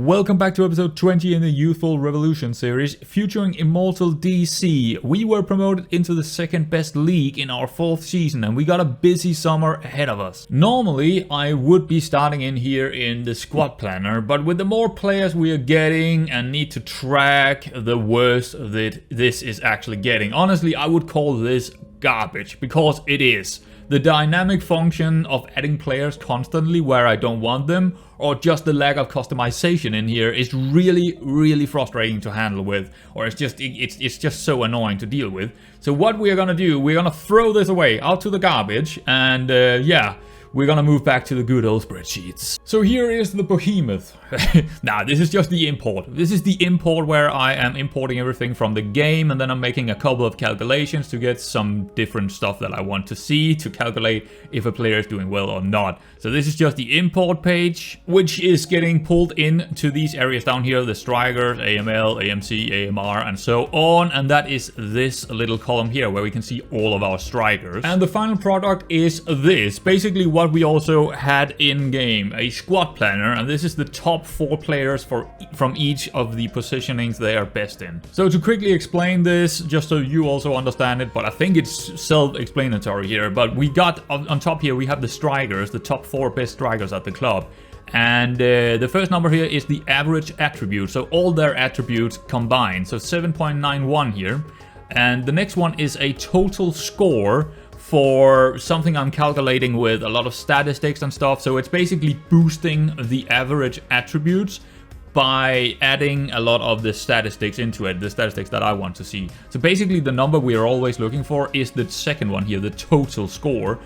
Welcome back to episode 20 in the Youthful Revolution series, featuring Immortal DC. We were promoted into the second best league in our 4th season, and we got a busy summer ahead of us. Normally, I would be starting in here in the squad planner, but with the more players we are getting and need to track, the worse that this is actually getting. Honestly, I would call this garbage, because it is. The dynamic function of adding players constantly where I don't want them, or just the lack of customization in here is really frustrating to handle with, or it's just so annoying to deal with. So what we are gonna do, we're gonna throw this away out to the garbage, and yeah, we're gonna move back to the good old spreadsheets. So here is the behemoth. Nah, this is just the import. This is the import where I am importing everything from the game, and then I'm making a couple of calculations to get some different stuff that I want to see to calculate if a player is doing well or not. So this is just the import page, which is getting pulled into these areas down here, the strikers, AML, AMC, AMR, and so on. And that is this little column here where we can see all of our strikers. And the final product is this, basically what we also had in game, a squad planner, and this is the top 4 players from each of the positionings they are best in. So to quickly explain this, just so you also understand it, but I think it's self-explanatory here, but we got on top here, we have the strikers, the top 4 best strikers at the club. And the first number here is the average attribute, so all their attributes combined, so 7.91 here. And the next one is a total score for something I'm calculating with a lot of statistics and stuff. So it's basically boosting the average attributes by adding a lot of the statistics into it, the statistics that I want to see. So basically the number we are always looking for is the second one here, the total score.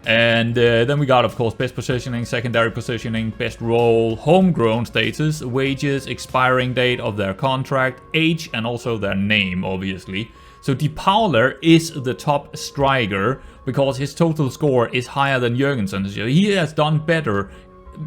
And then we got, of course, best positioning, secondary positioning, best role, homegrown status, wages, expiring date of their contract, age, and also their name, obviously. So DePauler is the top striker because his total score is higher than Jørgensen. So he has done better.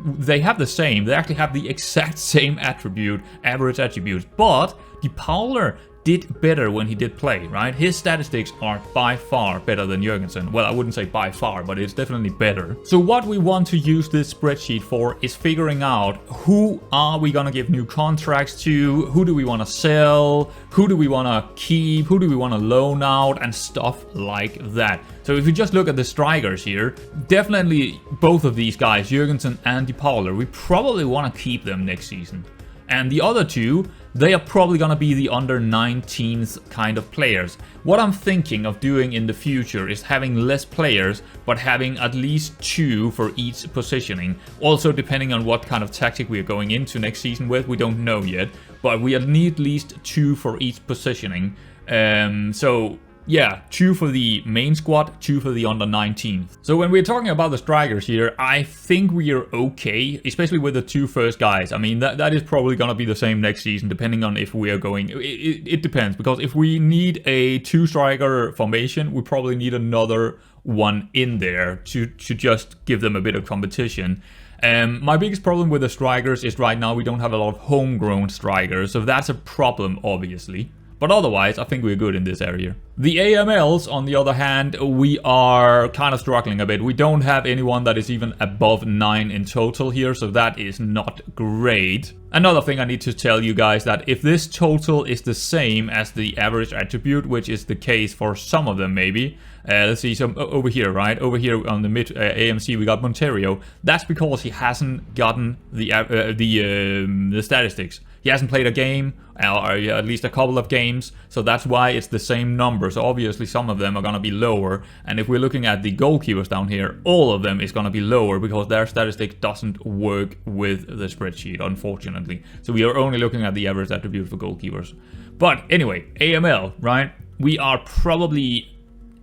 They have the same. They actually have the exact same attribute, average attributes. But DePauler did better when he did play, right? His statistics are by far better than Jørgensen. Well, I wouldn't say by far, but it's definitely better. So what we want to use this spreadsheet for is figuring out who are we gonna give new contracts to, who do we want to sell, who do we want to keep, who do we want to loan out, and stuff like that. So if you just look at the strikers here, definitely both of these guys, Jørgensen and DePauler, we probably want to keep them next season. And the other two, they are probably gonna be the under 19s kind of players. What I'm thinking of doing in the future is having less players, but having at least 2 for each positioning. Also, depending on what kind of tactic we are going into next season with, we don't know yet. But we need at least 2 for each positioning. So yeah, 2 for the main squad, 2 for the under 19. So when we're talking about the strikers here, I think we are okay, especially with the 2 first guys. I mean, that is probably going to be the same next season, depending on if we are going... It depends, because if we need a 2-striker formation, we probably need another one in there to just give them a bit of competition. My biggest problem with the strikers is right now we don't have a lot of homegrown strikers, so that's a problem, obviously. But otherwise, I think we're good in this area. The AMLs, on the other hand, we are kind of struggling a bit. We don't have anyone that is even above 9 in total here, so that is not great. Another thing I need to tell you guys, that if this total is the same as the average attribute, which is the case for some of them maybe, let's see, so over here, right? Over here on the mid AMC, we got Monterio. That's because he hasn't gotten the statistics. He hasn't played a game, or at least a couple of games, so that's why it's the same number. So obviously some of them are going to be lower, and if we're looking at the goalkeepers down here, all of them is going to be lower because their statistics doesn't work with the spreadsheet, unfortunately. So we are only looking at the average attribute for goalkeepers. But anyway, AML, right? We are probably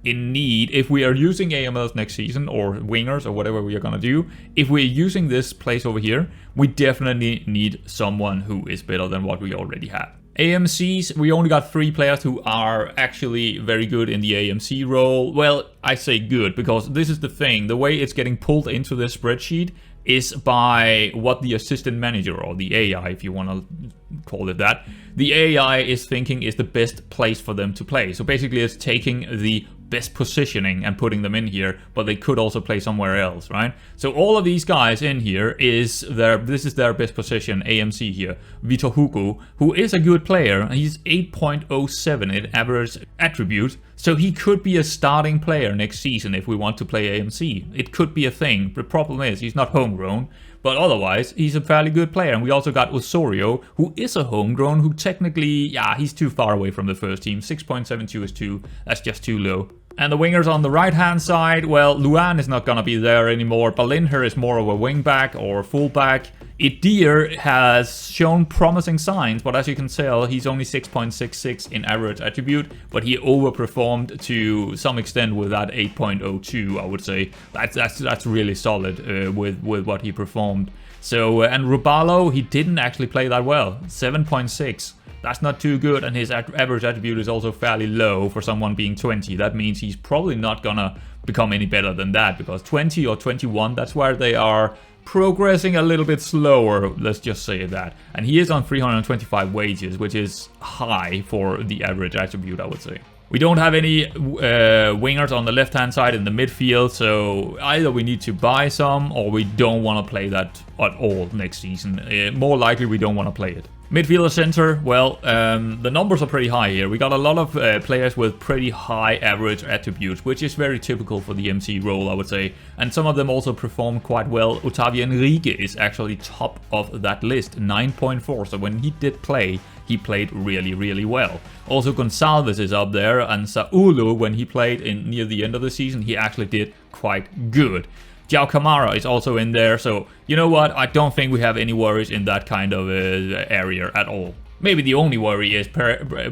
in need, if we are using AMLs next season, or wingers, or whatever we are gonna do, if we're using this place over here, we definitely need someone who is better than what we already have. AMCs, we only got 3 players who are actually very good in the AMC role. Well, I say good, because this is the thing, the way it's getting pulled into this spreadsheet is by what the assistant manager, or the AI if you want to call it that, the AI is thinking is the best place for them to play. So basically it's taking the best positioning and putting them in here, but they could also play somewhere else, right? So all of these guys in here this is their best position, AMC here. Vitor Hugo, who is a good player, he's 8.07 in average attribute, so he could be a starting player next season if we want to play AMC. It could be a thing. The problem is he's not homegrown, but otherwise he's a fairly good player. And we also got Osorio, who is a homegrown, who technically, yeah, he's too far away from the first team. 6.72 is that's just too low. And the wingers on the right-hand side, well, Luan is not going to be there anymore. Balinher is more of a wing-back or full-back. Idir has shown promising signs, but as you can tell, he's only 6.66 in average attribute, but he overperformed to some extent with that 8.02, I would say. That's really solid with what he performed. So, and Rubalo, he didn't actually play that well. 7.6. That's not too good, and his average attribute is also fairly low for someone being 20. That means he's probably not gonna become any better than that, because 20 or 21, that's where they are progressing a little bit slower, let's just say that. And he is on 325 wages, which is high for the average attribute, I would say. We don't have any wingers on the left-hand side in the midfield, so either we need to buy some or we don't want to play that at all next season. More likely we don't want to play it. Midfielder center, well, the numbers are pretty high here. We got a lot of players with pretty high average attributes, which is very typical for the MC role, I would say. And some of them also perform quite well. Otavio Enrique is actually top of that list, 9.4. So when he did play, he played really, really well. Also, Gonçalves is up there, and Saulu, when he played near the end of the season, he actually did quite good. João Camara is also in there, so you know what? I don't think we have any worries in that kind of area at all. Maybe the only worry is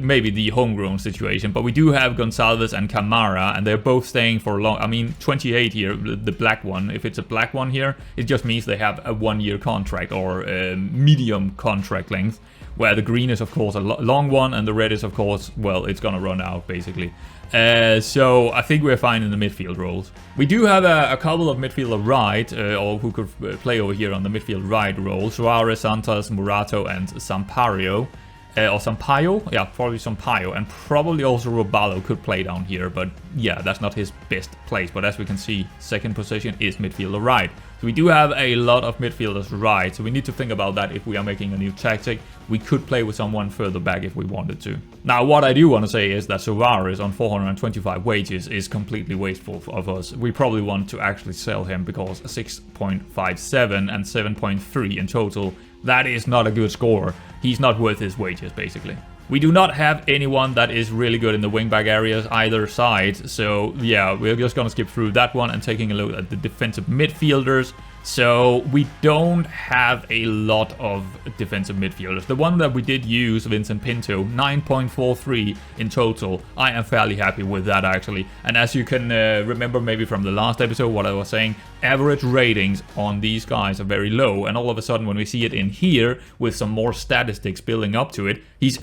maybe the homegrown situation, but we do have Gonçalves and Camara, and they're both staying for long. I mean, 28 here, the black one. If it's a black one here, it just means they have a 1-year contract or a medium contract length, where the green is, of course, a long one, and the red is, of course, well, it's gonna run out, basically. So I think we're fine in the midfield roles. We do have a couple of midfielder right, or who could play over here on the midfield right role. Suarez, Santos, Murato, and Sampaio. Or Sampaio? Yeah, probably Sampaio. And probably also Robalo could play down here. But yeah, that's not his best place. But as we can see, second position is midfielder right. So we do have a lot of midfielders right. So we need to think about that if we are making a new tactic. We could play with someone further back if we wanted to. Now, what I do want to say is that Suarez on 425 wages is completely wasteful of us. We probably want to actually sell him because 6.57 and 7.3 in total, that is not a good score. He's not worth his wages, basically. We do not have anyone that is really good in the wingback areas either side. So yeah, we're just going to skip through that one and taking a look at the defensive midfielders. So we don't have a lot of defensive midfielders. The one that we did use, Vincent Pinto, 9.43 in total. I am fairly happy with that, actually. And as you can remember maybe from the last episode, what I was saying, average ratings on these guys are very low. And all of a sudden, when we see it in here with some more statistics building up to it, he's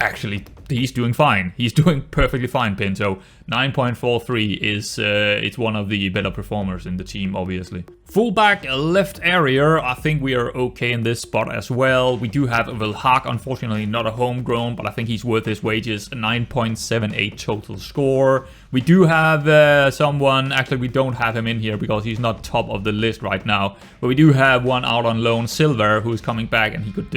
doing fine. He's doing perfectly fine, Pinto. 9.43 is it's one of the better performers in the team, obviously. Fullback left area, I think we are okay in this spot as well. We do have Vilhak, unfortunately not a homegrown, but I think he's worth his wages. 9.78 total score. We do have someone, actually we don't have him in here because he's not top of the list right now. But we do have one out on loan, Silver, who's coming back, and he could.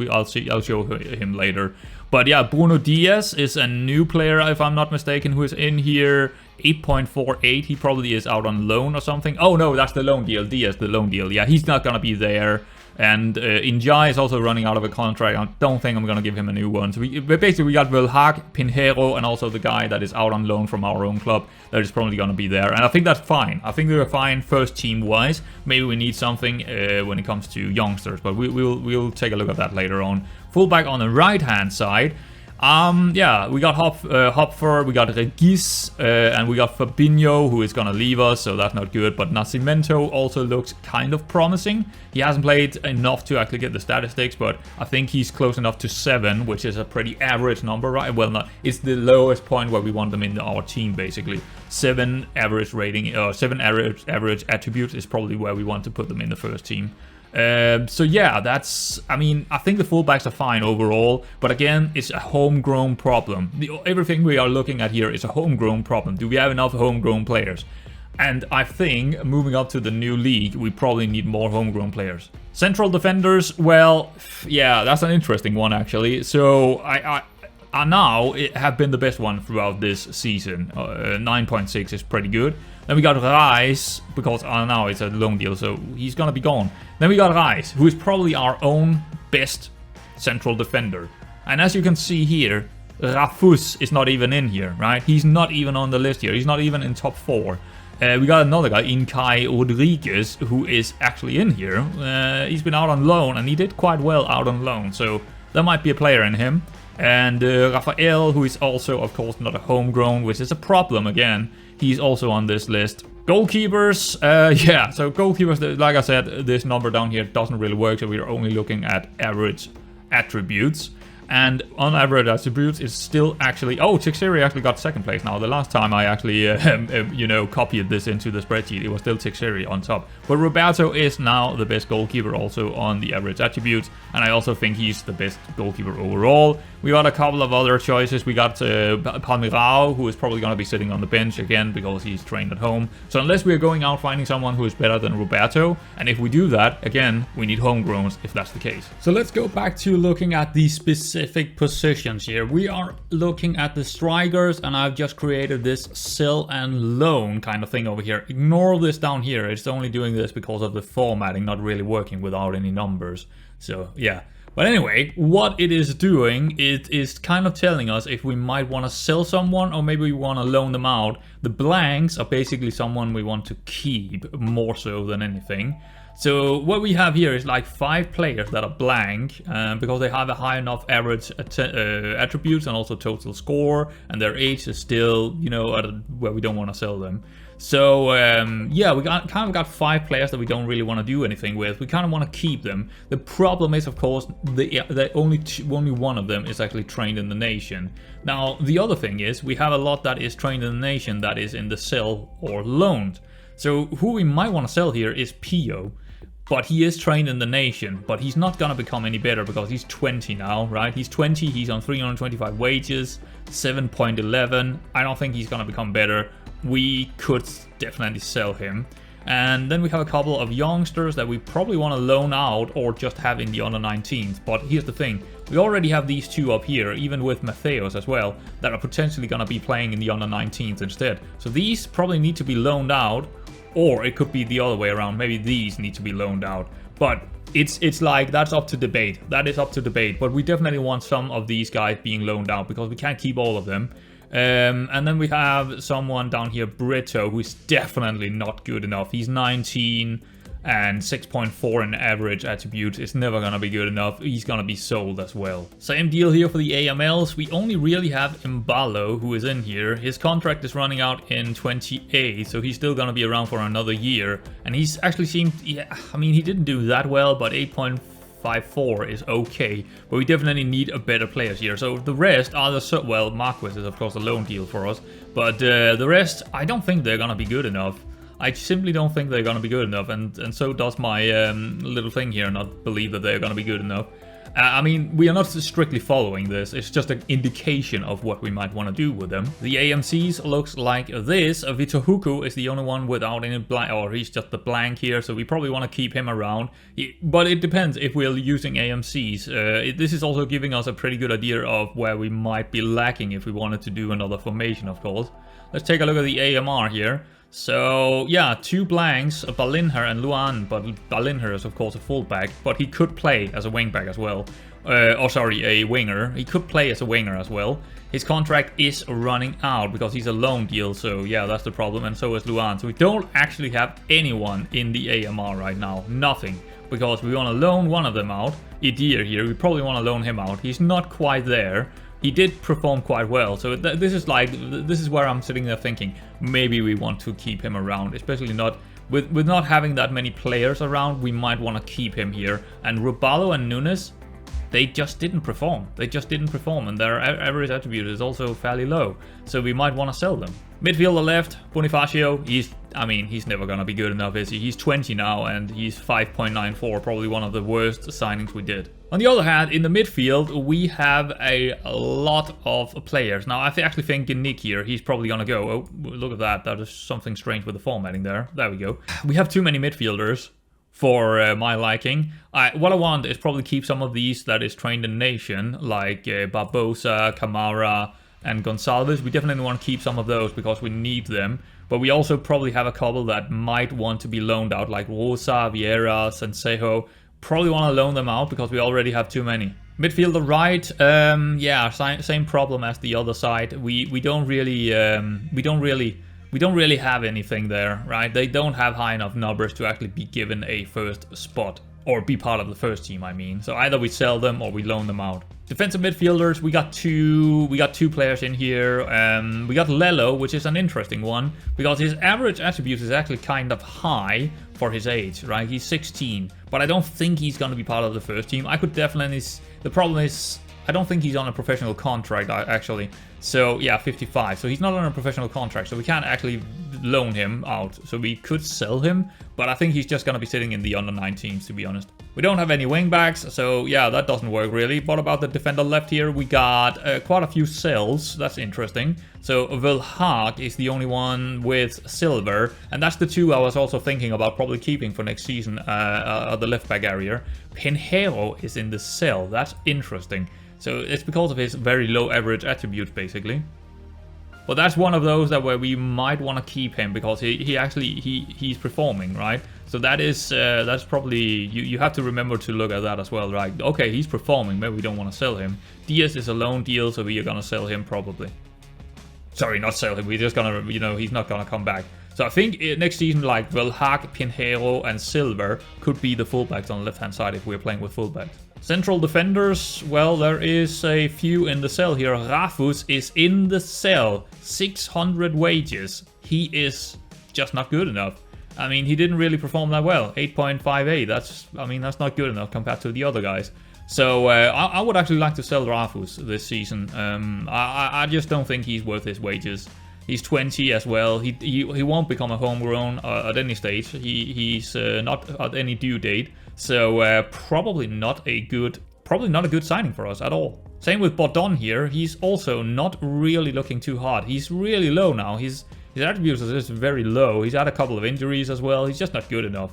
I'll show him later. But yeah, Bruno Diaz is a new player, if I'm not mistaken, who is in here. 8.48. He probably is out on loan or something. Oh no, that's the loan deal. Diaz, the loan deal. Yeah, he's not gonna be there. And Injai is also running out of a contract. I don't think I'm gonna give him a new one. So we got Vilhak, Pinheiro, and also the guy that is out on loan from our own club that is probably gonna be there. And I think that's fine. I think we're fine first team wise. Maybe we need something when it comes to youngsters, but we'll take a look at that later on. Fullback on the right hand side. Yeah, we got Hopfer, we got Regis, and we got Fabinho, who is gonna leave us, so that's not good. But Nascimento also looks kind of promising. He hasn't played enough to actually get the statistics, but I think he's close enough to 7, which is a pretty average number, right? Well, not, it's the lowest point where we want them in our team, basically. 7 average rating, 7 average attributes is probably where we want to put them in the first team. So yeah, that's, I mean, I think the fullbacks are fine overall, but again, it's a homegrown problem. Everything we are looking at here is a homegrown problem. Do we have enough homegrown players? And I think moving up to the new league, we probably need more homegrown players. Central defenders, well, yeah, that's an interesting one actually. So I now have been the best one throughout this season. 9.6 is pretty good. Then we got Rice, because now it's a loan deal, so he's gonna be gone. Then we got Rice, who is probably our own best central defender. And as you can see here, Rafus is not even in here, right? He's not even on the list here. He's not even in top 4. We got another guy, Inkai Rodriguez, who is actually in here. He's been out on loan, and he did quite well out on loan, so there might be a player in him. And Rafael, who is also, of course, not a homegrown, which is a problem again. He's also on this list. Goalkeepers, yeah, so goalkeepers, like I said, this number down here doesn't really work, so we're only looking at average attributes. And on average attributes, it's still actually... Oh, Teixeira actually got second place now. The last time I actually, you know, copied this into the spreadsheet, it was still Teixeira on top. But Roberto is now the best goalkeeper also on the average attributes. And I also think he's the best goalkeeper overall. We got a couple of other choices. We got Palmeirao, who is probably going to be sitting on the bench again because he's trained at home. So unless we're going out finding someone who is better than Roberto, and if we do that, again, we need homegrowns if that's the case. So let's go back to looking at the specific positions here. We are looking at the strikers, and I've just created this sell and loan kind of thing over here. Ignore this down here. It's only doing this because of the formatting not really working without any numbers. So yeah. But anyway, what it is doing, it is kind of telling us if we might want to sell someone or maybe we want to loan them out. The blanks are basically someone we want to keep more so than anything. So what we have here is like 5 players that are blank because they have a high enough average attributes and also total score, and their age is still, you know, at where we don't want to sell them. So yeah, we kind of got 5 players that we don't really want to do anything with. We kind of want to keep them. The problem is, of course, only one of them is actually trained in the nation. Now the other thing is we have a lot that is trained in the nation that is in the sell or loaned. So who we might want to sell here is Pio. But he is trained in the nation, but he's not gonna become any better because he's 20 now, right? He's 20, he's on 325 wages, 7.11. I don't think he's gonna become better. We could definitely sell him. And then we have a couple of youngsters that we probably want to loan out or just have in the under 19s. But here's the thing, we already have these 2 up here, even with Matheus as well, that are potentially gonna be playing in the under 19s instead. So these probably need to be loaned out. Or it could be the other way around. Maybe these need to be loaned out. But it's like, that's up to debate. That is up to debate. But we definitely want some of these guys being loaned out because we can't keep all of them. And then we have someone down here, Brito, who's definitely not good enough. He's 19 and 6.4 in average attribute is never gonna be good enough. He's gonna be sold as well. Same deal here for the AMLs. We only really have Mbalo who is in here. His contract is running out in 28, so he's still gonna be around for another year. And he's actually seemed, yeah, I mean, he didn't do that well, but 8.54 is okay. But we definitely need a better players here. So the rest are the, well, Marquez is of course a loan deal for us. But the rest, I don't think they're gonna be good enough. I simply don't think they're going to be good enough, and so does my little thing here, not believe that they're going to be good enough. I mean, we are not strictly following this, it's just an indication of what we might want to do with them. The AMCs looks like this. Vitor Hugo is the only one without any blank, or he's just the blank here, so we probably want to keep him around. But it depends if we're using AMCs. This is also giving us a pretty good idea of where we might be lacking if we wanted to do another formation, of course. Let's take a look at the AMR here. So yeah, 2 blanks, Balinher and Luan, but Balinher is of course a fullback, but he could play as a wingback as well. A winger. He could play as a winger as well. His contract is running out because he's a loan deal, so yeah, that's the problem, and so is Luan. So we don't actually have anyone in the AMR right now, nothing, because we want to loan one of them out. Idir here, we probably want to loan him out. He's not quite there. He did perform quite well, so this is where I'm sitting there thinking maybe we want to keep him around, especially not with not having that many players around. We might want to keep him here. And Rubalo and Nunes, they just didn't perform. And their average attribute is also fairly low, so we might want to sell them. Midfielder left, Bonifacio, he's never gonna be good enough, is he? He's 20 now, and he's 5.94, probably one of the worst signings we did. On the other hand, in the midfield, we have a lot of players. Now, I actually think Nick here, he's probably gonna go. Oh, look at that. That is something strange with the formatting there. There we go. We have too many midfielders for my liking. What I want is probably keep some of these that is trained in nation, like Barbosa, Camara, and Gonçalves. We definitely want to keep some of those because we need them. But we also probably have a couple that might want to be loaned out, like Rosa, Vieira, Sansejo. Probably want to loan them out because we already have too many. Midfielder right, yeah, same problem as the other side. We don't really have anything there, right? They don't have high enough numbers to actually be given a first spot or be part of the first team, I mean. So either we sell them or we loan them out. Defensive midfielders, we got two players in here. We got Lello, which is an interesting one because his average attributes is actually kind of high for his age, right? He's 16, but I don't think he's going to be part of the first team. I could definitely... The problem is, I don't think he's on a professional contract, actually. So, yeah, 55. So he's not on a professional contract, so we can't actually loan him out. So we could sell him, but I think he's just going to be sitting in the under-19s, to be honest. We don't have any wingbacks, so yeah, that doesn't work really. What about the defender left here? We got quite a few sells. That's interesting. So Vilhag is the only one with silver, and that's the two I was also thinking about probably keeping for next season at the left back area. Pinheiro is in the sell. That's interesting. So it's because of his very low average attributes, basically. But that's one of those that where we might want to keep him because he's performing, right? So that's probably you have to remember to look at that as well, right? Okay, he's performing. Maybe we don't want to sell him. Diaz is a loan deal, so we are gonna sell him probably. Sorry, not sell him. We're just gonna, he's not gonna come back. So I think next season, like Vilhag, Pinheiro, and Silver could be the fullbacks on the left-hand side if we're playing with fullbacks. Central defenders, well, there is a few in the cell here. Rafus is in the cell. 600 wages. He is just not good enough. I mean, he didn't really perform that well. 8.58, that's not good enough compared to the other guys. So I would actually like to sell Rafus this season. I just don't think he's worth his wages. He's 20 as well. He won't become a homegrown at any stage. He's not at any due date. So probably not a good signing for us at all. Same with Bodon here. He's also not really looking too hot. He's really low now. His attributes are just very low. He's had a couple of injuries as well. He's just not good enough.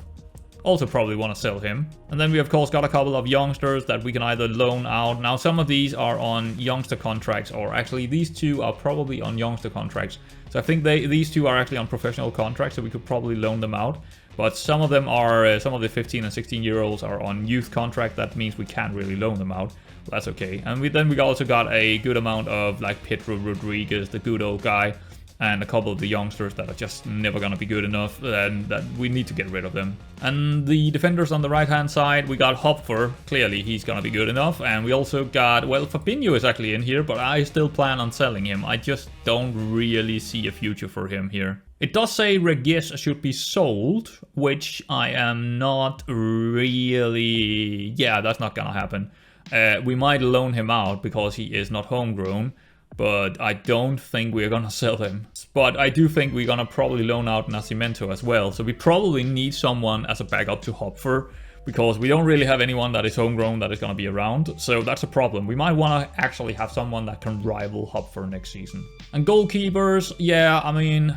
Also probably want to sell him. And then we of course got a couple of youngsters that we can either loan out. Now some of these are on youngster contracts, or actually these two are probably on youngster contracts. So I think these two are actually on professional contracts, so we could probably loan them out. But some of them are, some of the 15 and 16-year-olds are on youth contract. That means we can't really loan them out. That's okay. And then we also got a good amount of like Pedro Rodriguez, the good old guy, and a couple of the youngsters that are just never going to be good enough, and that we need to get rid of them. And the defenders on the right-hand side, we got Hopfer. Clearly, he's going to be good enough. And we also got, well, Fabinho is actually in here, but I still plan on selling him. I just don't really see a future for him here. It does say Regis should be sold, which I am not really... Yeah, that's not going to happen. We might loan him out because he is not homegrown. But I don't think we're gonna sell him. But I do think we're gonna probably loan out Nascimento as well. So we probably need someone as a backup to Hopfer, because we don't really have anyone that is homegrown that is gonna be around. So that's a problem. We might wanna actually have someone that can rival Hopfer next season. And goalkeepers, yeah, I mean,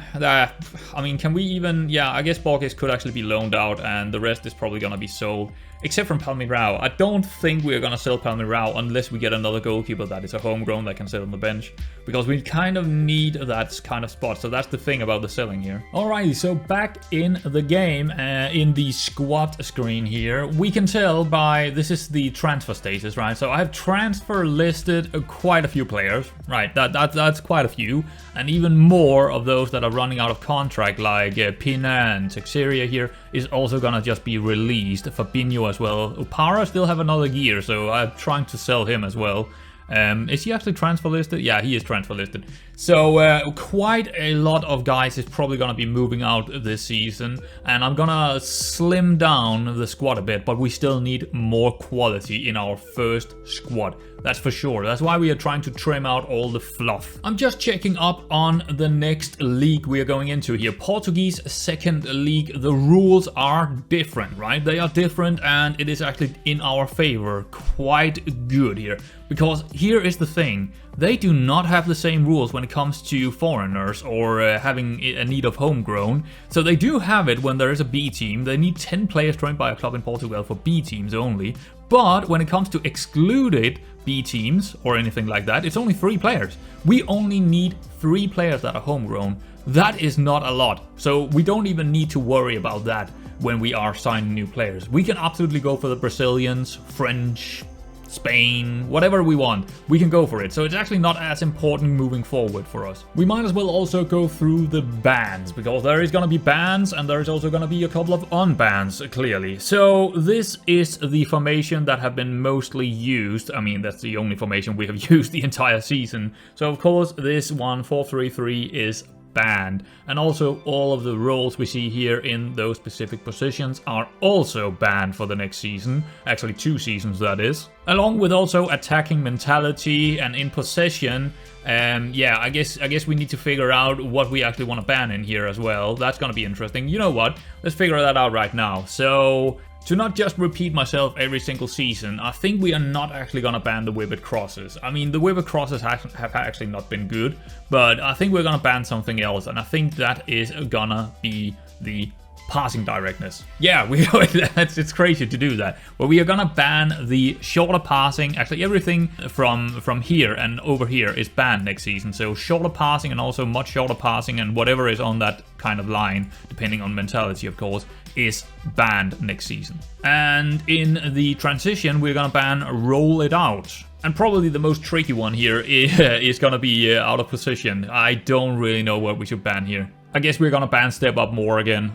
can we even... Yeah, I guess Borges could actually be loaned out, and the rest is probably gonna be sold. Except from Palmeirao. I don't think we're going to sell Palmeirao unless we get another goalkeeper that is a homegrown that can sit on the bench. Because we kind of need that kind of spot. So that's the thing about the selling here. Alrighty, so back in the game, in the squad screen here, we can tell by... This is the transfer status, right? So I have transfer listed quite a few players. Right, that's quite a few. And even more of those that are running out of contract, like Pina and Texeria here, is also going to just be released. Fabinho as well. Upara still have another year, so I'm trying to sell him as well. Is he actually transfer listed? Yeah, he is transfer listed. So quite a lot of guys is probably gonna be moving out this season, and I'm gonna slim down the squad a bit, but we still need more quality in our first squad. That's for sure. That's why we are trying to trim out all the fluff. I'm just checking up on the next league we are going into here. Portuguese second league. The rules are different, right? They are different, and it is actually in our favor. Quite good here. Because here is the thing. They do not have the same rules when it comes to foreigners or having a need of homegrown. So they do have it when there is a B team. They need 10 players joined by a club in Portugal for B teams only. But when it comes to excluded B teams or anything like that, it's only 3 players. We only need 3 players that are homegrown. That is not a lot. So we don't even need to worry about that when we are signing new players. We can absolutely go for the Brazilians, French, Spain, whatever we want, we can go for it. So it's actually not as important moving forward for us. We might as well also go through the bans, because there is going to be bans and there is also going to be a couple of unbans, clearly. So this is the formation that have been mostly used. I mean, that's the only formation we have used the entire season. So of course this 1-4-3-3 is banned, and also all of the roles we see here in those specific positions are also banned for the next season. Actually 2 seasons, that is. Along with also attacking mentality and in possession. Yeah, I guess we need to figure out what we actually want to ban in here as well. That's gonna be interesting. You know what? Let's figure that out right now. So to not just repeat myself every single season, I think we are not actually gonna ban the Wibbit crosses. I mean, the Wibbit crosses have actually not been good, but I think we're gonna ban something else, and I think that is gonna be the passing directness. Yeah, it's crazy to do that. But we are gonna ban the shorter passing. Actually, everything from here and over here is banned next season. So shorter passing and also much shorter passing and whatever is on that kind of line, depending on mentality, of course, is banned next season. And in the transition, we're gonna ban roll it out. And probably the most tricky one here is gonna be out of position. I don't really know what we should ban here. I guess we're gonna ban step up more again.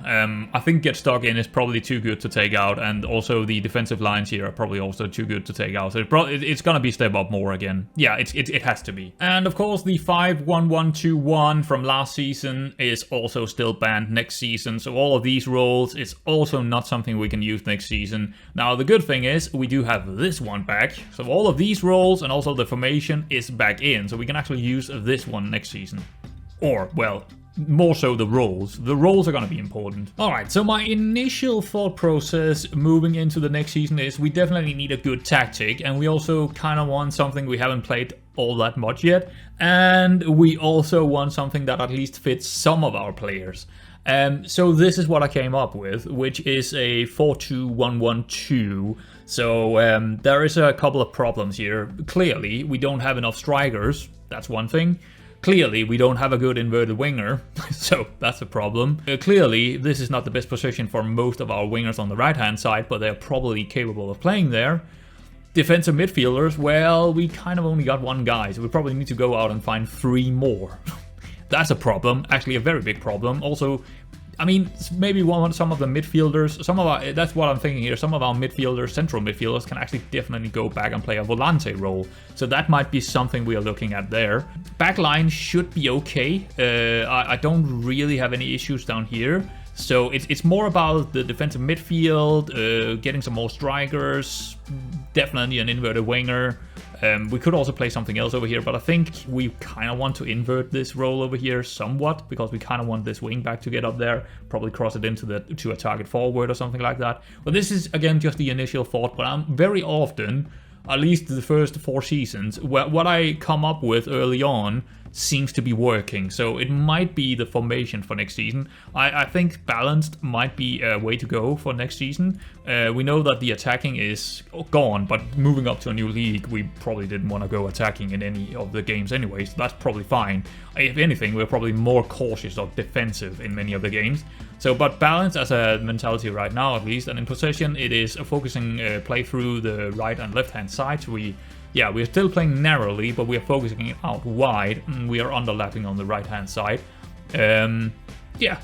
I think get stuck in is probably too good to take out, and also the defensive lines here are probably also too good to take out. So it's gonna be step up more again. Yeah, it has to be. And of course the 5-1-1-2-1 from last season is also still banned next season. So all of these roles is also not something we can use next season. Now the good thing is we do have this one back. So all of these roles and also the formation is back in. So we can actually use this one next season. Or, well, more so the roles. The roles are going to be important. Alright, so my initial thought process moving into the next season is we definitely need a good tactic, and we also kind of want something we haven't played all that much yet, and we also want something that at least fits some of our players. So this is what I came up with, which is a 4-2-1-1-2. So there is a couple of problems here. Clearly, we don't have enough strikers. That's one thing. Clearly, we don't have a good inverted winger, so that's a problem. Clearly, this is not the best position for most of our wingers on the right-hand side, but they're probably capable of playing there. Defensive midfielders, well, we kind of only got one guy, so we probably need to go out and find 3 more. That's a problem, actually a very big problem. Also, I mean, maybe some of the midfielders, that's what I'm thinking here, some of our midfielders, central midfielders, can actually definitely go back and play a volante role. So that might be something we are looking at there. Backline should be okay. I don't really have any issues down here. So it's more about the defensive midfield, getting some more strikers, definitely an inverted winger. We could also play something else over here, but I think we kind of want to invert this role over here somewhat, because we kind of want this wing back to get up there, probably cross it to a target forward or something like that. But this is, again, just the initial thought, but I'm very often, at least the first 4 seasons, what I come up with early on seems to be working, so it might be the formation for next season. I think balanced might be a way to go for next season. We know that the attacking is gone, but moving up to a new league, we probably didn't want to go attacking in any of the games anyway, so that's probably fine. If anything, we're probably more cautious or defensive in many of the games. So, but balance as a mentality right now at least, and in possession it is a focusing play through the right and left hand side. So we're still playing narrowly, but we are focusing it out wide. We are underlapping on the right-hand side. Yeah,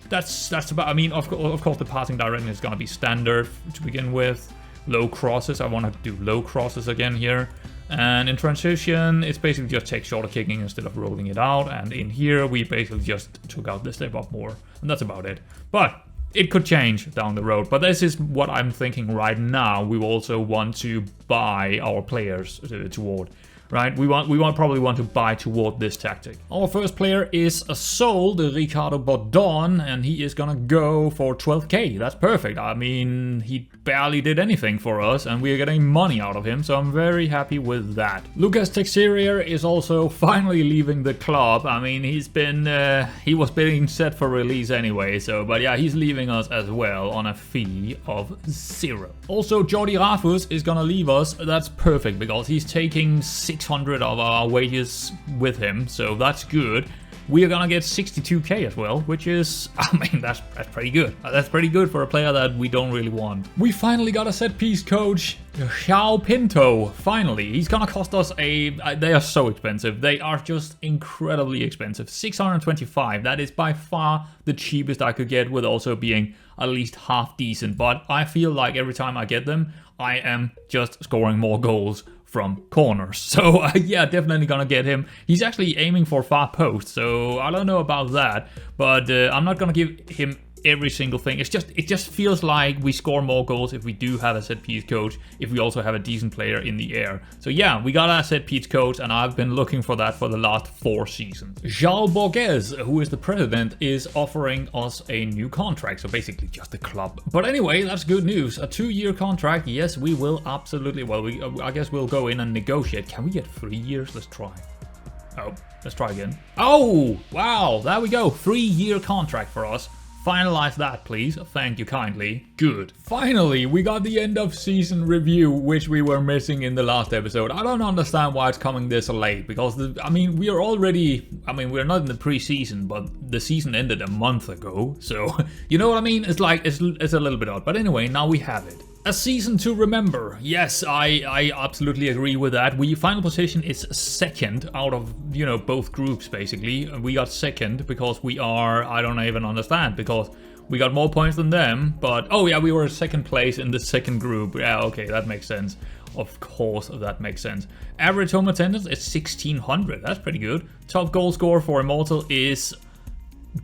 that's about. I mean, of course, the passing direction is going to be standard to begin with. Low crosses. I want to do low crosses again here. And in transition, it's basically just take shorter kicking instead of rolling it out. And in here, we basically just took out the step up more. And that's about it. But it could change down the road. But this is what I'm thinking right now. We also want to buy our players toward. Right, we probably want to buy toward this tactic. Our first player is sold, Ricardo Bordon, and he is gonna go for 12k. That's perfect. I mean, he barely did anything for us, and we are getting money out of him, so I'm very happy with that. Lucas Texier is also finally leaving the club. I mean, he was being set for release anyway, so, but yeah, he's leaving us as well on a fee of 0. Also, Jordi Rafus is gonna leave us. That's perfect, because he's taking 600 of our wages with him, so that's good. We are gonna get 62k as well, which is, I mean, that's pretty good. That's pretty good for a player that we don't really want. We finally got a set piece coach, João Pinto. Finally, he's gonna cost us they are so expensive. They are just incredibly expensive. 625. That is by far the cheapest I could get, with also being at least half decent. But I feel like every time I get them, I am just scoring more goals from corners. So yeah, definitely gonna get him. He's actually aiming for far post, so I don't know about that, but I'm not gonna give him every single thing. It just feels like we score more goals if we do have a set piece coach, if we also have a decent player in the air. So yeah, we got a set piece coach, and I've been looking for that for the last 4 seasons. João Borges, who is the president, is offering us a new contract, so basically just a club. But anyway, that's good news. A 2-year contract. Yes, we will absolutely, well, I guess we'll go in and negotiate. Can we get 3 years? Let's try. Oh, let's try again. Oh, wow, there we go. 3-year contract for us. Finalize that, please. Thank you kindly. Good. Finally, we got the end of season review, which we were missing in the last episode. I don't understand why it's coming this late, because we are already, we're not in the preseason, but the season ended a month ago. So, you know what I mean? It's like, it's a little bit odd. But anyway, now we have it. A season to remember. Yes, I absolutely agree with that. Final position is second out of, both groups, basically. We got second because we are, I don't even understand, because we got more points than them. But, oh yeah, we were second place in the second group. Yeah, okay, that makes sense. Of course, that makes sense. Average home attendance is 1600. That's pretty good. Top goal scorer for Immortal is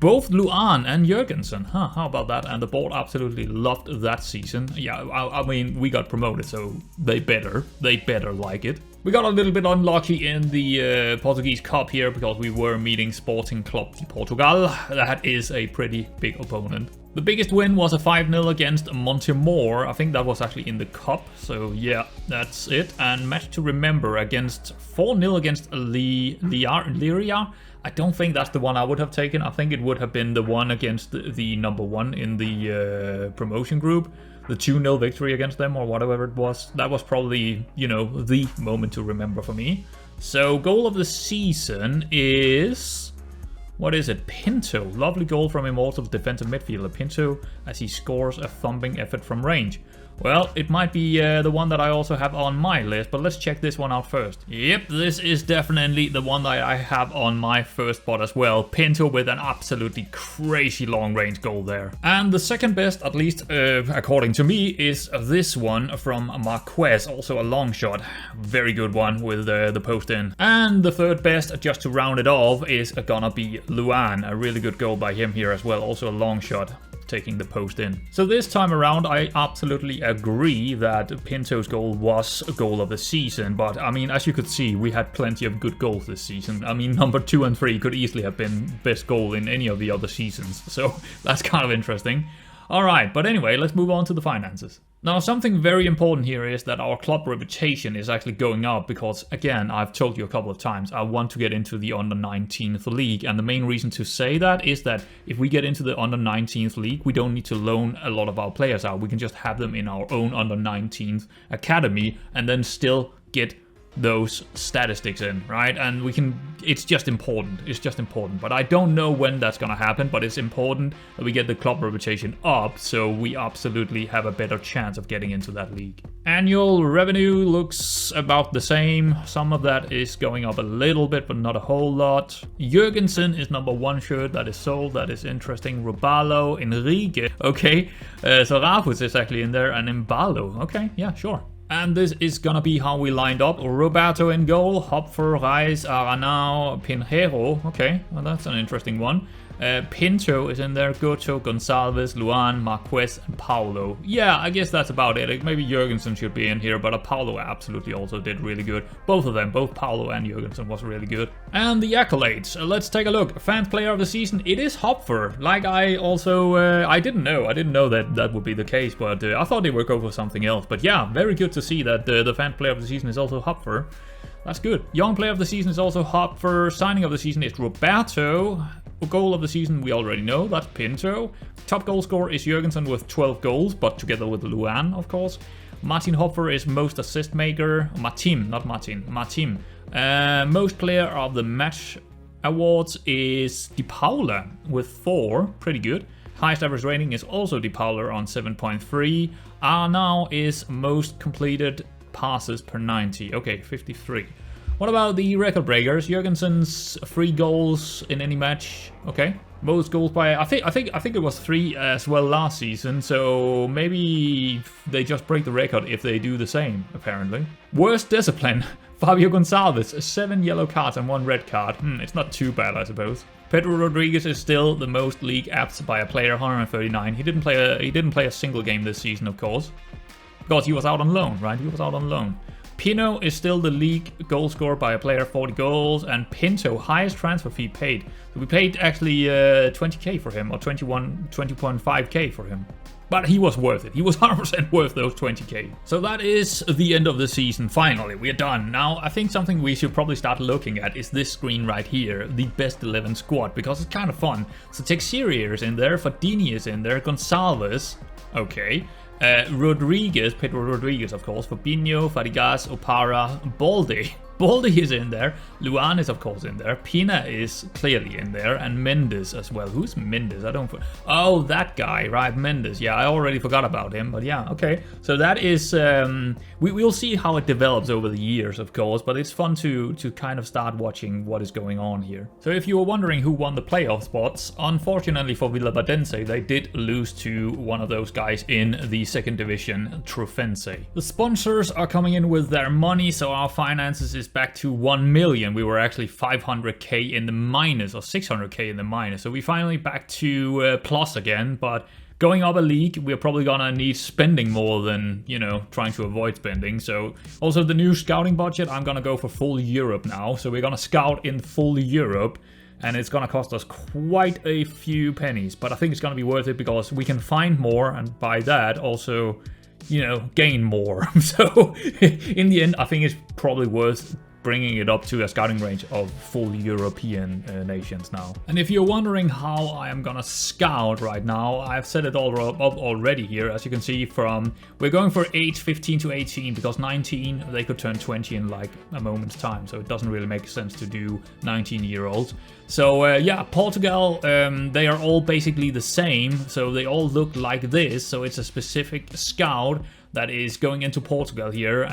both Luan and Jurgensen. Huh, how about that? And the board absolutely loved that season. Yeah, we got promoted, so they better like it. We got a little bit unlucky in the Portuguese Cup here, because we were meeting Sporting Club de Portugal. That is a pretty big opponent. The biggest win was a 5-0 against Montemor. I think that was actually in the cup. So yeah, that's it. And match to remember against 4-0 against Liria. I don't think that's the one I would have taken. I think it would have been the one against the number 1 in the promotion group. The 2-0 victory against them, or whatever it was. That was probably, the moment to remember for me. So goal of the season is... what is it? Pinto. Lovely goal from Immortal defensive midfielder Pinto, as he scores a thumping effort from range. Well, it might be the one that I also have on my list, but let's check this one out first. Yep, this is definitely the one that I have on my first spot as well. Pinto with an absolutely crazy long-range goal there. And the second best, at least according to me, is this one from Marquez, also a long shot. Very good one with the post in. And the third best, just to round it off, is gonna be Luan. A really good goal by him here as well, also a long shot, taking the post in. So this time around, I absolutely agree that Pinto's goal was a goal of the season, but as you could see, we had plenty of good goals this season. Number 2 and 3 could easily have been best goal in any of the other seasons, so that's kind of interesting. Alright, but anyway, let's move on to the finances. Now, something very important here is that our club reputation is actually going up because, again, I've told you a couple of times, I want to get into the under-19th league. And the main reason to say that is that if we get into the under-19th league, we don't need to loan a lot of our players out. We can just have them in our own under-19th academy and then still get those statistics in, right? And it's just important. But I don't know when that's gonna happen, but it's important that we get the club reputation up so we absolutely have a better chance of getting into that league. Annual revenue looks about the same. Some of that is going up a little bit, but not a whole lot. Jurgensen is number 1 shirt that is sold. That is interesting. Robalo, Enrique. Okay, so Rafus is actually in there, and Mbalo. Okay, yeah, sure. And this is gonna be how we lined up. Roberto in goal, Hopfer, Reis, Aranao, Pinheiro. Okay, well that's an interesting one. Pinto is in there, Goto, Gonçalves, Luan, Marquez, and Paulo. Yeah, I guess that's about it. Maybe Jurgensen should be in here, but Paulo absolutely also did really good. Both of them, both Paulo and Jurgensen was really good. And the accolades, let's take a look. Fan player of the season, it is Hopfer. Like I also, I didn't know that that would be the case, but I thought they would go for something else. But yeah, very good to see that the fan player of the season is also Hopfer. That's good. Young player of the season is also Hopfer. Signing of the season is Roberto. Goal of the season we already know, that's Pinto. Top goal scorer is Jurgensen with 12 goals, but together with Luan, of course. Martin Hopfer is most assist maker. Martin, not Martin. Martin. Most player of the match awards is Di Paula with 4, pretty good. Highest average rating is also Di Paula on 7.3. Now is most completed passes per 90. Okay, 53. What about the record breakers? Jurgensen's 3 goals in any match. Okay, most goals by I think it was 3 as well last season. So maybe they just break the record if they do the same. Apparently, worst discipline. Fabio Gonçalves, 7 yellow cards and 1 red card. It's not too bad, I suppose. Pedro Rodriguez is still the most league apps by a player, 139. He didn't play a single game this season, of course, because he was out on loan, right? He was out on loan. Pino is still the league goal scorer by a player, 40 goals, and Pinto, highest transfer fee paid. So we paid actually 20k for him, or 20.5k for him. But he was worth it. He was 100% worth those 20k. So that is the end of the season. Finally, we're done. Now, I think something we should probably start looking at is this screen right here, the best 11 squad, because it's kind of fun. So Texier is in there, Fadini is in there, Gonçalves, okay. Rodriguez, Pedro Rodriguez, of course, Fabinho, Farigas, Opara, Balde. Balde is in there. Luan is, of course, in there. Pina is clearly in there. And Mendes as well. Who's Mendes? I don't... Oh, that guy, right? Mendes. Yeah, I already forgot about him. But yeah, okay. So that is... we'll see how it develops over the years, of course. But it's fun to kind of start watching what is going on here. So if you were wondering who won the playoff spots, unfortunately for Villabadense, they did lose to one of those guys in the second division, Trofense. The sponsors are coming in with their money, so our finances is back to 1 million. We were actually 500k in the minus, or 600k in the minus. So we finally back to plus again, but going up a league, we're probably gonna need spending more than, you know, trying to avoid spending. So also the new scouting budget, I'm gonna go for full Europe now. So we're gonna scout in full Europe, and it's gonna cost us quite a few pennies, but I think it's gonna be worth it because we can find more, and by that also, you know, gain more. So in the end, I think it's probably worth bringing it up to a scouting range of full European nations now. And if you're wondering how I am gonna scout right now, I've set it all up already here. As you can see, from we're going for age 15 to 18 because 19 they could turn 20 in like a moment's time, so it doesn't really make sense to do 19-year-olds. So yeah, Portugal, they are all basically the same, so they all look like this. So it's a specific scout that is going into Portugal here,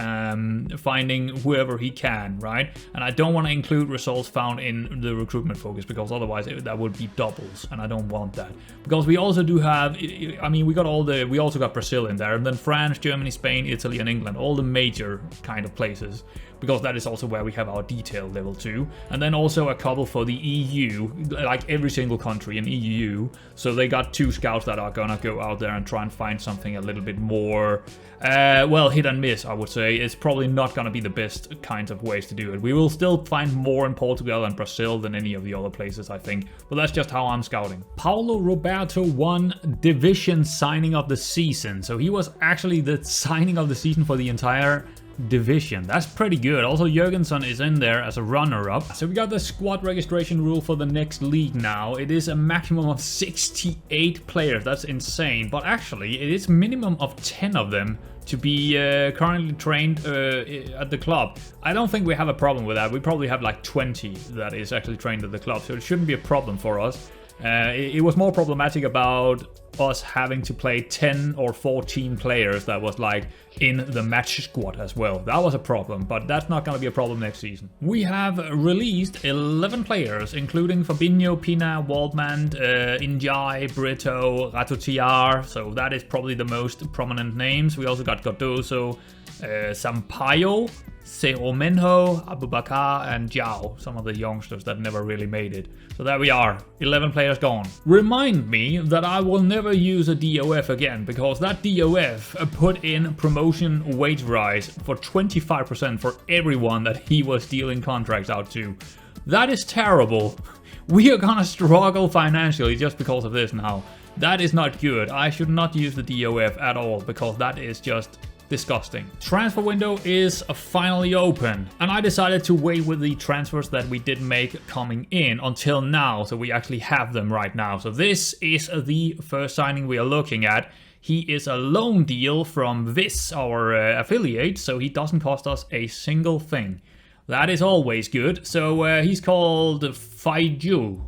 finding whoever he can, right? And I don't want to include results found in the recruitment focus because otherwise that would be doubles, and I don't want that. Because we also do have, I mean, we also got Brazil in there, and then France, Germany, Spain, Italy, and England, all the major kind of places, because that is also where we have our detail level 2. And then also a couple for the EU, like every single country in EU. So they got 2 scouts that are gonna go out there and try and find something a little bit more, well, hit and miss, I would say. It's probably not gonna be the best kinds of ways to do it. We will still find more in Portugal and Brazil than any of the other places, I think. But that's just how I'm scouting. Paulo Roberto won division signing of the season. So he was actually the signing of the season for the entire division. That's pretty good. Also, Jurgensen is in there as a runner-up. So we got the squad registration rule for the next league now. It is a maximum of 68 players. That's insane. But actually, it is minimum of 10 of them to be currently trained at the club. I don't think we have a problem with that. We probably have like 20 that is actually trained at the club, so it shouldn't be a problem for us. It was more problematic about us having to play 10 or 14 players that was like in the match squad as well. That was a problem, but that's not going to be a problem next season. We have released 11 players, including Fabinho, Pina, Waldman, Injai, Brito, Ratotiar, so that is probably the most prominent names. We also got Cardoso, Sampaio, Seromenho, Abubakar, and Jiao, some of the youngsters that never really made it. So there we are, 11 players gone. Remind me that I will never use a DOF again, because that DOF put in promotion wage rise for 25% for everyone that he was dealing contracts out to. That is terrible. We are gonna struggle financially just because of this now. That is not good. I should not use the DOF at all, because that is just disgusting. Transfer window is finally open, and I decided to wait with the transfers that we did make coming in until now, so we actually have them right now. So this is the first signing we are looking at. He is a loan deal from Vis, our affiliate, so he doesn't cost us a single thing. That is always good. So he's called Faiju,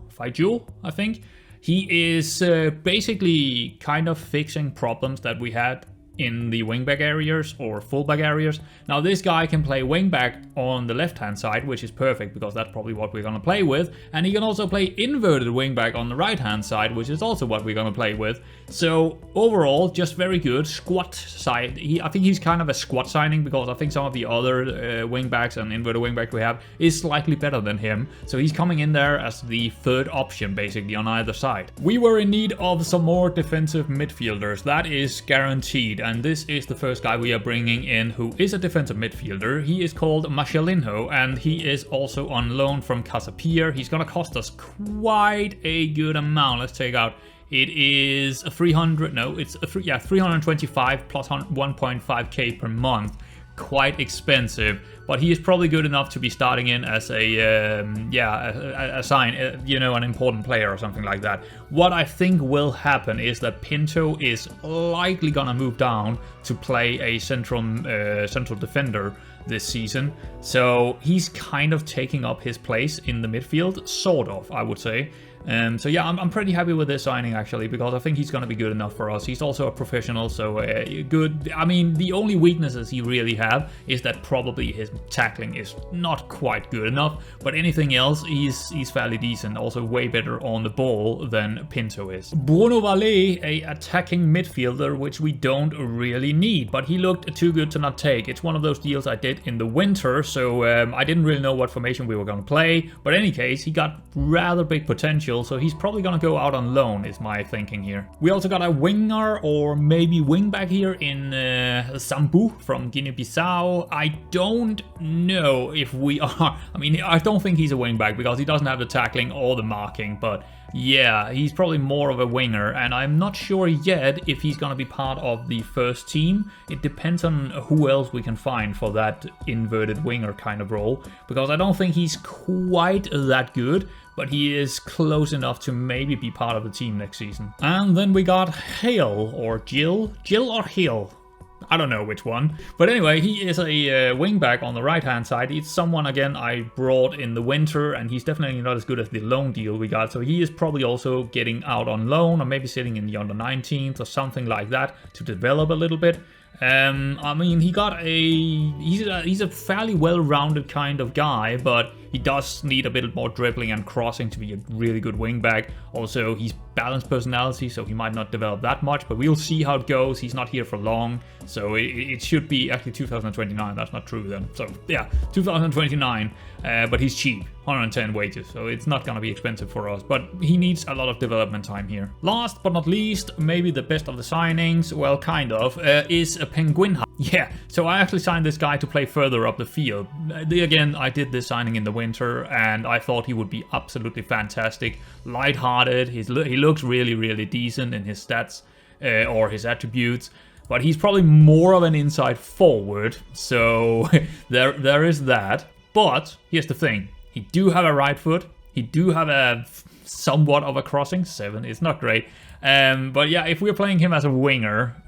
I think. He is basically kind of fixing problems that we had in the wingback areas or fullback areas. Now this guy can play wingback on the left hand side, which is perfect because that's probably what we're gonna play with, and he can also play inverted wingback on the right hand side, which is also what we're gonna play with. So overall, just very good. Squat side, I think he's kind of a squat signing, because I think some of the other wingbacks and inverted wingback we have is slightly better than him. So he's coming in there as the third option basically on either side. We were in need of some more defensive midfielders, that is guaranteed. And this is the first guy we are bringing in who is a defensive midfielder. He is called Mascherlinho, and he is also on loan from Casapir. He's gonna cost us quite a good amount. Let's take out, it is a 325 plus 1.5k per month. Quite expensive, but he is probably good enough to be starting in as an important player or something like that. What I think will happen is that Pinto is likely gonna move down to play a central defender this season, so he's kind of taking up his place in the midfield, sort of, I would say. So yeah, I'm pretty happy with this signing actually, because I think he's going to be good enough for us. He's also a professional, so good. I mean, the only weaknesses he really have is that probably his tackling is not quite good enough, but anything else, he's fairly decent. Also way better on the ball than Pinto is. Bruno Vallée, a attacking midfielder, which we don't really need, but he looked too good to not take. It's one of those deals I did in the winter, so I didn't really know what formation we were going to play, but in any case, he got rather big potential. So he's probably gonna go out on loan, is my thinking here. We also got a winger or maybe wingback here in Sambu from Guinea-Bissau. I don't know if we are. I mean, I don't think he's a wingback because he doesn't have the tackling or the marking, but yeah, he's probably more of a winger, and I'm not sure yet if he's gonna be part of the first team. It depends on who else we can find for that inverted winger kind of role, because I don't think he's quite that good, but he is close enough to maybe be part of the team next season. And then we got Hale or Jill or Hale. I don't know which one. But anyway, he is a wingback on the right-hand side. It's someone, again, I brought in the winter, and he's definitely not as good as the loan deal we got. So he is probably also getting out on loan, or maybe sitting in the under 19th or something like that to develop a little bit. I mean, he's a fairly well-rounded kind of guy, but he does need a bit more dribbling and crossing to be a really good wingback. Also, he's balanced personality, so he might not develop that much, but we'll see how it goes. He's not here for long, so it should be actually 2029. That's not true then. So yeah, 2029, but he's cheap, 110 wages, so it's not gonna be expensive for us, but he needs a lot of development time here. Last but not least, maybe the best of the signings, well, kind of, is a Penguin. Yeah, so I actually signed this guy to play further up the field. Again, I did this signing in the winter, and I thought he would be absolutely fantastic. Lighthearted, he looks really, really decent in his stats or his attributes, but he's probably more of an inside forward, so there is that. But here's the thing, he do have a right foot, he do have a somewhat of a crossing, 7 is not great. But yeah, if we're playing him as a winger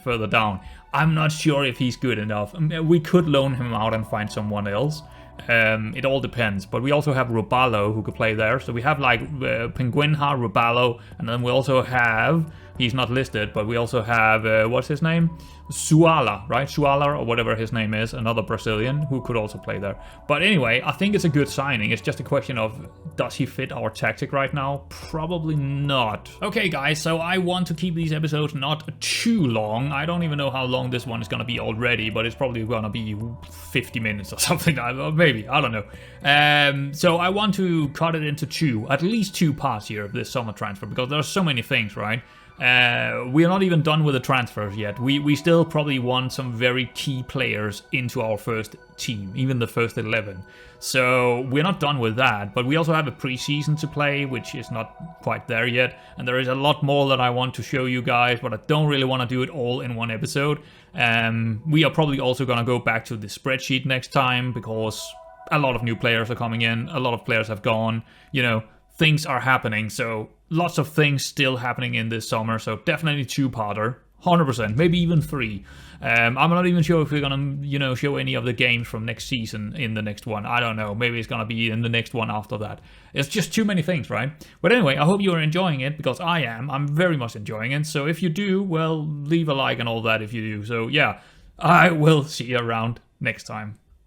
further down, I'm not sure if he's good enough. We could loan him out and find someone else. It all depends. But we also have Robalo who could play there. So we have like Penguinha, Robalo, and then we also have, he's not listed, but we also have, what's his name? Suala, right? Suala, or whatever his name is, another Brazilian who could also play there. But anyway, I think it's a good signing. It's just a question of, does he fit our tactic right now? Probably not. Okay, guys, so I want to keep these episodes not too long. I don't even know how long this one is gonna be already, but it's probably gonna be 50 minutes or something, maybe, I don't know. So I want to cut it into at least two parts here of this summer transfer, because there are so many things, right? We are not even done with the transfers yet. We still probably want some very key players into our first team, even the first 11. So we're not done with that, but we also have a preseason to play, which is not quite there yet. And there is a lot more that I want to show you guys, but I don't really want to do it all in one episode. We are probably also going to go back to the spreadsheet next time, because a lot of new players are coming in, a lot of players have gone, you know, things are happening, so lots of things still happening in this summer, so definitely two-parter, 100%, maybe even 3. I'm not even sure if we're gonna, you know, show any of the games from next season in the next one. I don't know, maybe it's gonna be in the next one after that. It's just too many things, right? But anyway, I hope you are enjoying it, because I am. I'm very much enjoying it, so if you do, well, leave a like and all that if you do. So yeah, I will see you around next time.